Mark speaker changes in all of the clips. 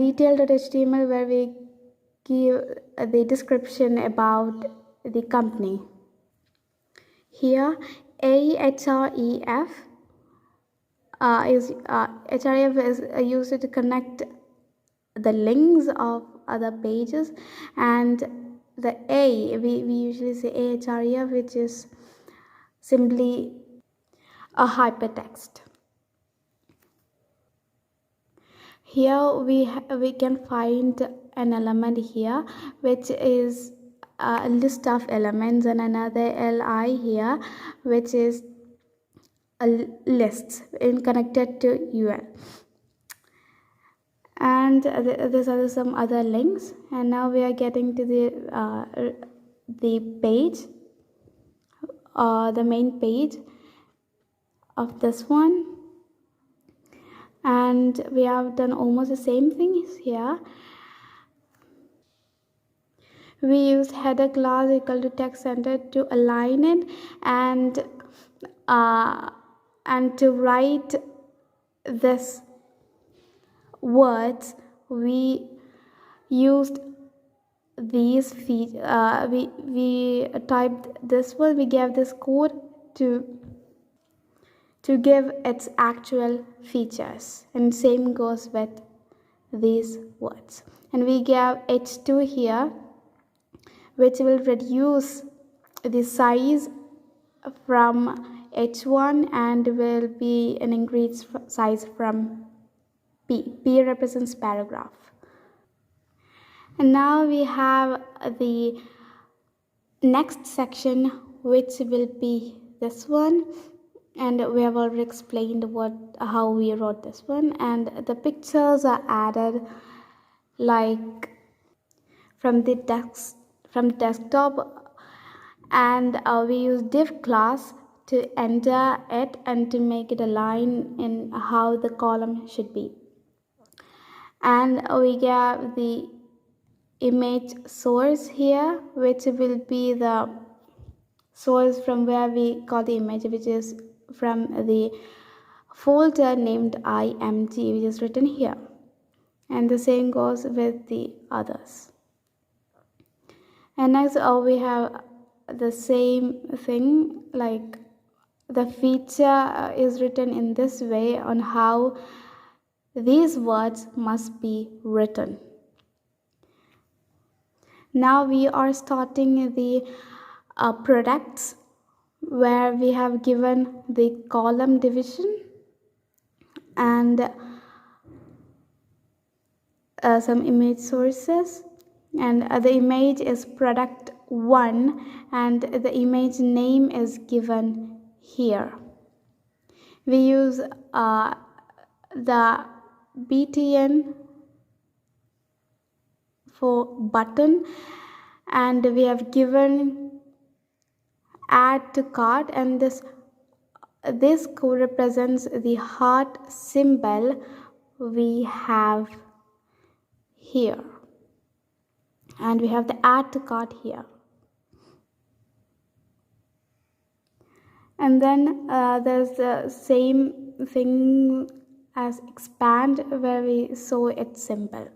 Speaker 1: detail.html where we give the description about the company. Here href is used to connect the links of other pages, and the we usually say ahref, which is simply a hypertext. Here we can find an element here which is a list of elements, and another li here which is a list in connected to ul, and these are some other links. And now we are getting to the page, the main page of this one, and we have done almost the same things here. We used header class equal to text center to align it, and to write this words we used these we typed this one, we gave this code to give its actual features, and same goes with these words. And we gave h2 here, which will reduce the size from h1 and will be an increased size from p. P represents paragraph. And now we have the next section, which will be this one, and we have already explained how we wrote this one. And the pictures are added like from the desktop, and we use div class to enter it and to make it align in how the column should be. And we get the image source here, which will be the source from where we got the image, which is from the folder named img, which is written here. And the same goes with the others. And next we have the same thing, like the feature is written in this way on how these words must be written. Now we are starting the products, where we have given the column division and some image sources, and the image is product 1 and the image name is given here. We use the btn for button, and we have given add to cart, and this code represents the heart symbol we have here, and we have the add to cart here. And then there's the same thing as expand, where we saw its symbol.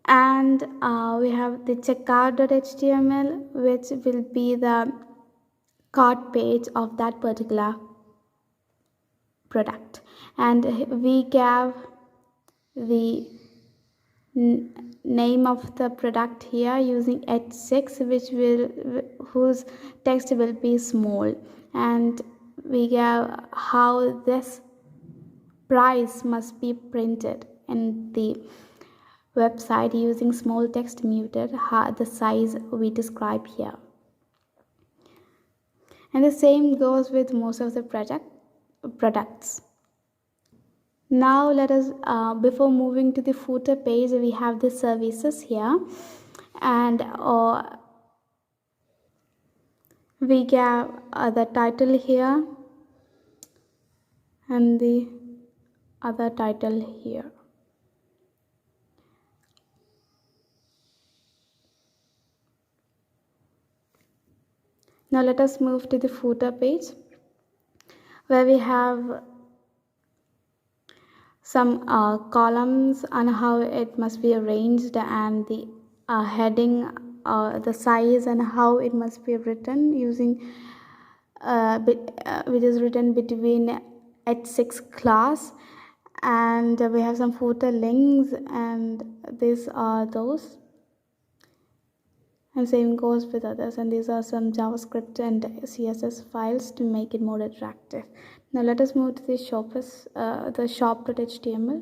Speaker 1: And we have the checkout.html, which will be the cart page of that particular product, and we gave the name of the product here using h6, whose text will be small, and we gave how this price must be printed in the website using small text muted, the size we describe here. And the same goes with most of the products. Now let us, before moving to the footer page, we have the services here, and we get the title here and the other title here. Now let us move to the footer page, where we have some columns on how it must be arranged, and the heading, the size, and how it must be written using which is written between H6 class. And we have some footer links, and these are those, and same goes with others. And these are some JavaScript and CSS files to make it more attractive. Now let us move to the shop.html,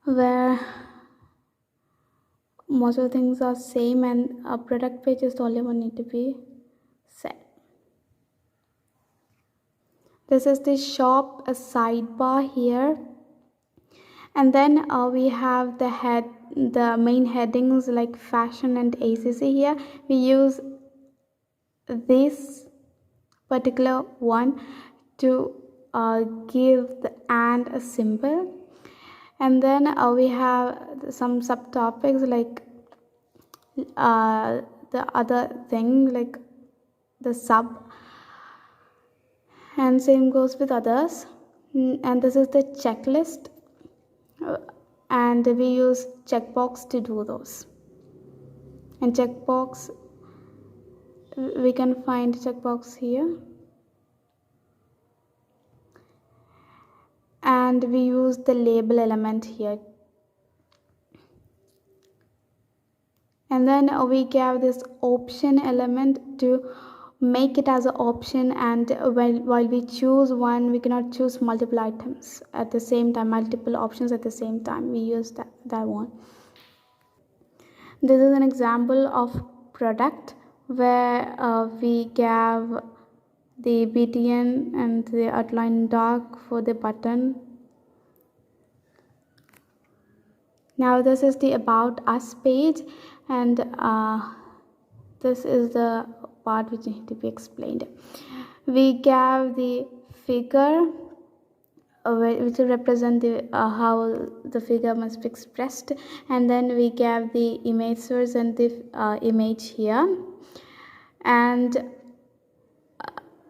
Speaker 1: where most of the things are same, and a product page is the only one need to be set. This is the shop sidebar here, and then we have the main headings like fashion and ACC. Here we use this particular one to give the and a symbol, and then we have some subtopics like the other thing like the sub, and same goes with others. And this is the checklist, and we use checkbox to do those. And checkbox, we can find checkbox here, and we use the label element here. And then we have this option element to make it as an option, and while we choose one, we cannot choose multiple items at the same time, multiple options at the same time. We use that one. This is an example of product where we have the BTN and the outline dark for the button. Now this is the about us page, and this is the part which need to be explained. We have the figure which will represent the how the figure must be expressed, and then we have the image source and the image here. And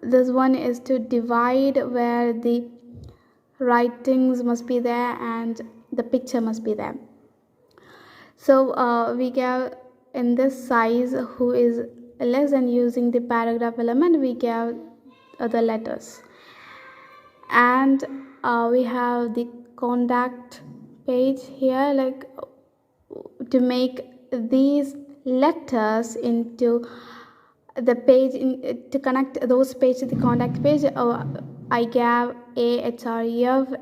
Speaker 1: this one is to divide, where the writings must be there and the picture must be there. So we have in this size who is less, and using the paragraph element we have the letters. And we have the contact page here, like to make these letters into the page, to connect those pages to the contact page. I have AHREF,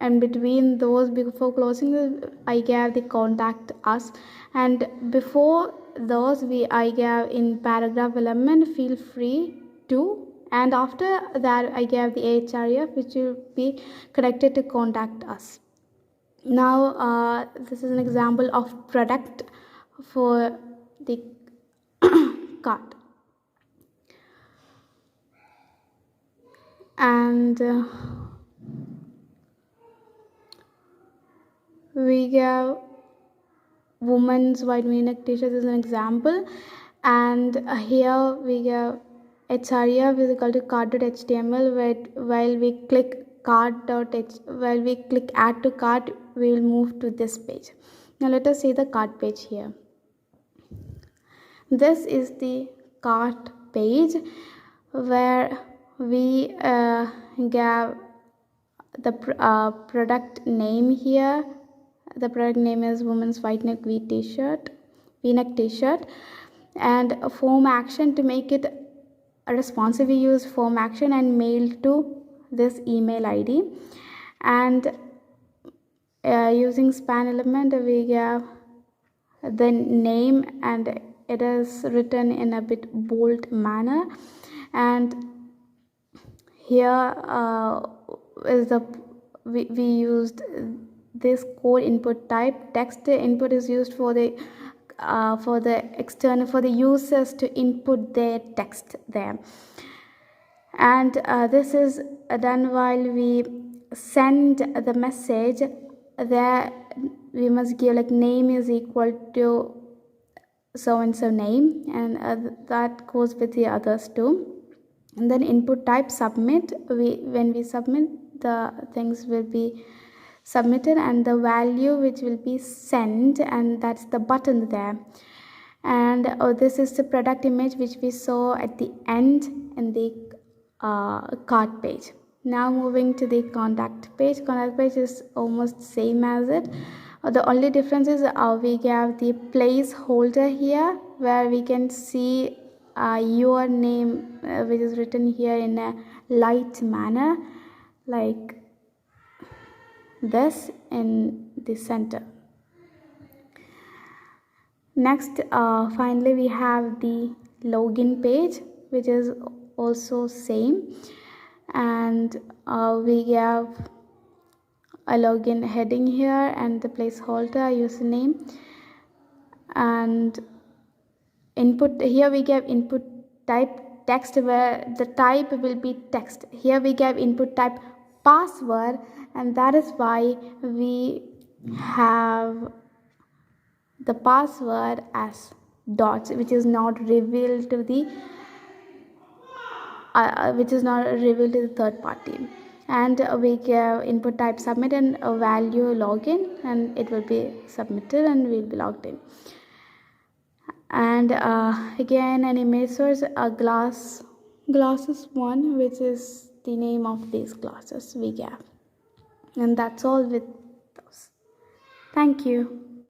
Speaker 1: and between those, before closing I have the contact us, and before those I have in paragraph element feel free to, and after that I have the AHREF which will be connected to contact us. Now this is an example of product for the cart. And we have women's white v-neck t-shirt is an example, and here we have href is equal to cart.html, while we click while we click add to cart, we will move to this page. Now let us see the cart page here. This is the cart page, where we have the product name here. The product name is women's white neck v-neck t-shirt, and a form action to make it responsive. We use form action and mail to this email ID, and using span element we have the name, and it is written in a bit bold manner. And here is the we used this code input type. Text input is used for the external, for the users to input their text there. And this is done while we send the message. There we must give like name is equal to so and so name, and that goes with the others too. And then input type submit. When we submit, the things will be submitted, and the value which will be sent, and that's the button there. And this is the product image which we saw at the end in the cart page. Now moving to the contact page. Contact page is almost same as it. The only difference is we have the placeholder here, where we can see your name, which is written here in a light manner, like this in the center. Next, finally we have the login page, which is also same, and we have a login heading here and the placeholder username, and input. Here we give input type text, where the type will be text. Here we give input type password, and that is why we have the password as dots, which is not revealed to the third party. And we give input type submit and a value login, and it will be submitted and will be logged in. And again, an image source, a glasses one, which is the name of these glasses we give. And that's all with those. Thank you.